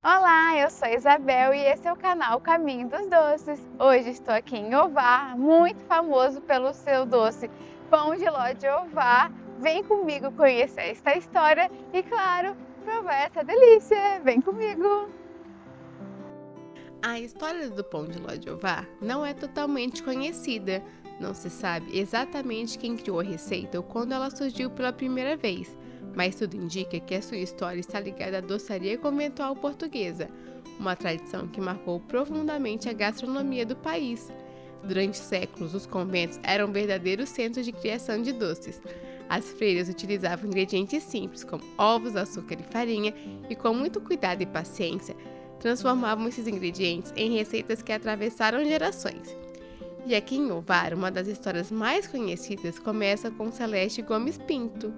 Olá, eu sou a Isabel e esse é o canal Caminho dos Doces. Hoje estou aqui em Ovar, muito famoso pelo seu doce pão de ló de Ovar. Vem comigo conhecer esta história e, claro, provar essa delícia. Vem comigo! A história do pão de ló de Ovar não é totalmente conhecida. Não se sabe exatamente quem criou a receita ou quando ela surgiu pela primeira vez, mas tudo indica que a sua história está ligada à doçaria conventual portuguesa, uma tradição que marcou profundamente a gastronomia do país. Durante séculos, os conventos eram verdadeiros centros de criação de doces. As freiras utilizavam ingredientes simples, como ovos, açúcar e farinha, e com muito cuidado e paciência, transformavam esses ingredientes em receitas que atravessaram gerações. E aqui em Ovar, uma das histórias mais conhecidas começa com Celeste Gomes Pinto.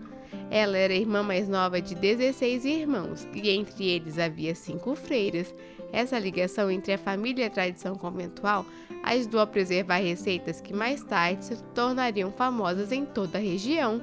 Ela era a irmã mais nova de 16 irmãos, e entre eles havia 5 freiras. Essa ligação entre a família e a tradição conventual ajudou a preservar receitas que mais tarde se tornariam famosas em toda a região.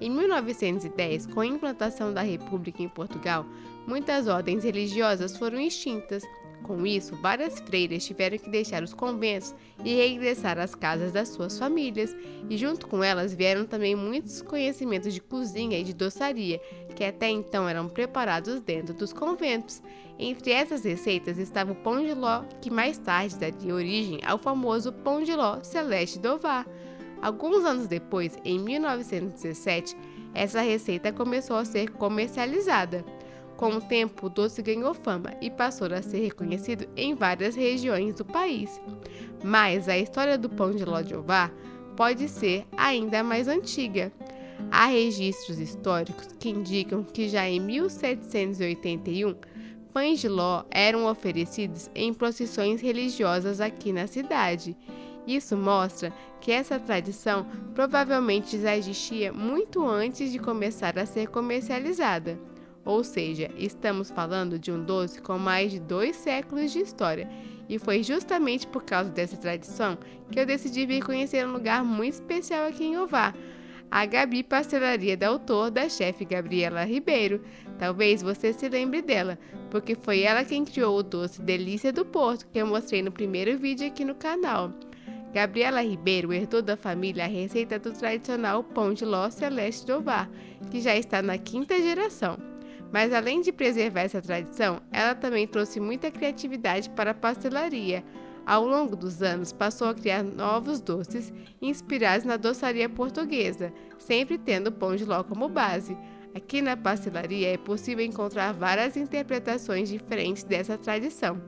Em 1910, com a implantação da República em Portugal, muitas ordens religiosas foram extintas. Com isso, várias freiras tiveram que deixar os conventos e regressar às casas das suas famílias, e junto com elas vieram também muitos conhecimentos de cozinha e de doçaria, que até então eram preparados dentro dos conventos. Entre essas receitas estava o pão de ló, que mais tarde daria origem ao famoso pão de ló Celeste do Ovar. Alguns anos depois, em 1917, essa receita começou a ser comercializada. Com o tempo, o doce ganhou fama e passou a ser reconhecido em várias regiões do país. Mas a história do pão de ló de Ovar pode ser ainda mais antiga. Há registros históricos que indicam que já em 1781, pães de ló eram oferecidos em procissões religiosas aqui na cidade. Isso mostra que essa tradição provavelmente já existia muito antes de começar a ser comercializada. Ou seja, estamos falando de um doce com mais de 2 séculos de história, e foi justamente por causa dessa tradição que eu decidi vir conhecer um lugar muito especial aqui em Ovar, a Gabi Pastelaria da autor da chefe Gabriela Ribeiro. Talvez você se lembre dela, porque foi ela quem criou o doce Delícia do Porto, que eu mostrei no primeiro vídeo aqui no canal. Gabriela Ribeiro herdou da família a receita do tradicional pão de ló Celeste do Ovar, que já está na 5ª geração. Mas além de preservar essa tradição, ela também trouxe muita criatividade para a pastelaria. Ao longo dos anos, passou a criar novos doces inspirados na doçaria portuguesa, sempre tendo o pão de ló como base. Aqui na pastelaria é possível encontrar várias interpretações diferentes dessa tradição.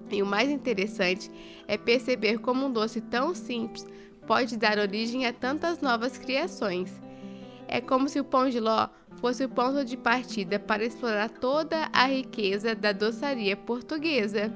E o mais interessante é perceber como um doce tão simples pode dar origem a tantas novas criações. É como se o pão de ló fosse o ponto de partida para explorar toda a riqueza da doçaria portuguesa.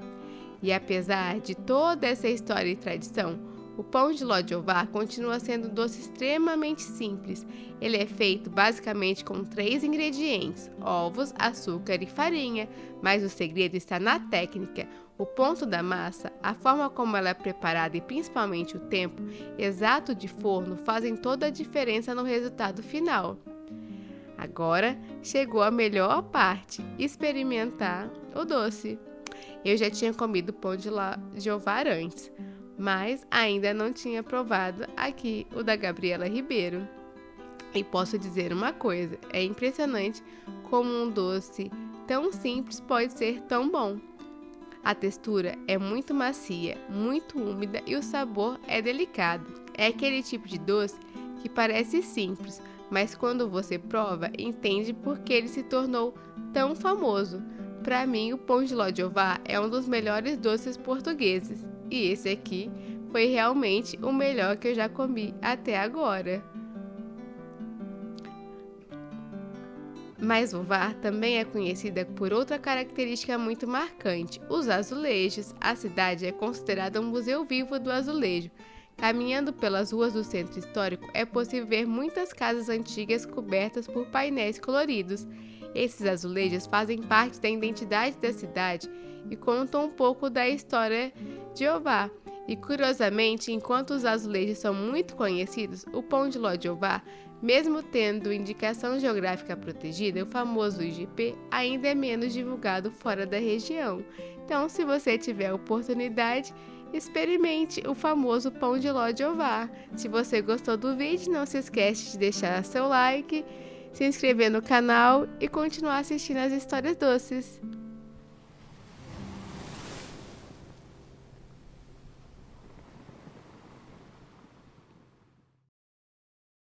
E apesar de toda essa história e tradição, o pão de ló de Ovar continua sendo um doce extremamente simples. Ele é feito basicamente com 3 ingredientes: ovos, açúcar e farinha, mas o segredo está na técnica. O ponto da massa, a forma como ela é preparada e principalmente o tempo exato de forno fazem toda a diferença no resultado final. Agora chegou a melhor parte: experimentar o doce. Eu já tinha comido pão de ló de Ovar antes, mas ainda não tinha provado aqui o da Gabriela Ribeiro. E posso dizer uma coisa: é impressionante como um doce tão simples pode ser tão bom. A textura é muito macia, muito úmida e o sabor é delicado. É aquele tipo de doce que parece simples, mas quando você prova, entende por que ele se tornou tão famoso. Para mim, o pão de ló de Ovar é um dos melhores doces portugueses, e esse aqui foi realmente o melhor que eu já comi até agora. Mas Ovar também é conhecida por outra característica muito marcante: os azulejos. A cidade é considerada um museu vivo do azulejo. Caminhando pelas ruas do centro histórico, é possível ver muitas casas antigas cobertas por painéis coloridos. Esses azulejos fazem parte da identidade da cidade e contam um pouco da história de Ovar. E curiosamente, enquanto os azulejos são muito conhecidos, o pão de ló de Jeová, mesmo tendo indicação geográfica protegida, o famoso IGP, ainda é menos divulgado fora da região. Então, se você tiver a oportunidade, experimente o famoso pão de ló de Jeová. Se você gostou do vídeo, não se esquece de deixar seu like, se inscrever no canal e continuar assistindo as histórias doces.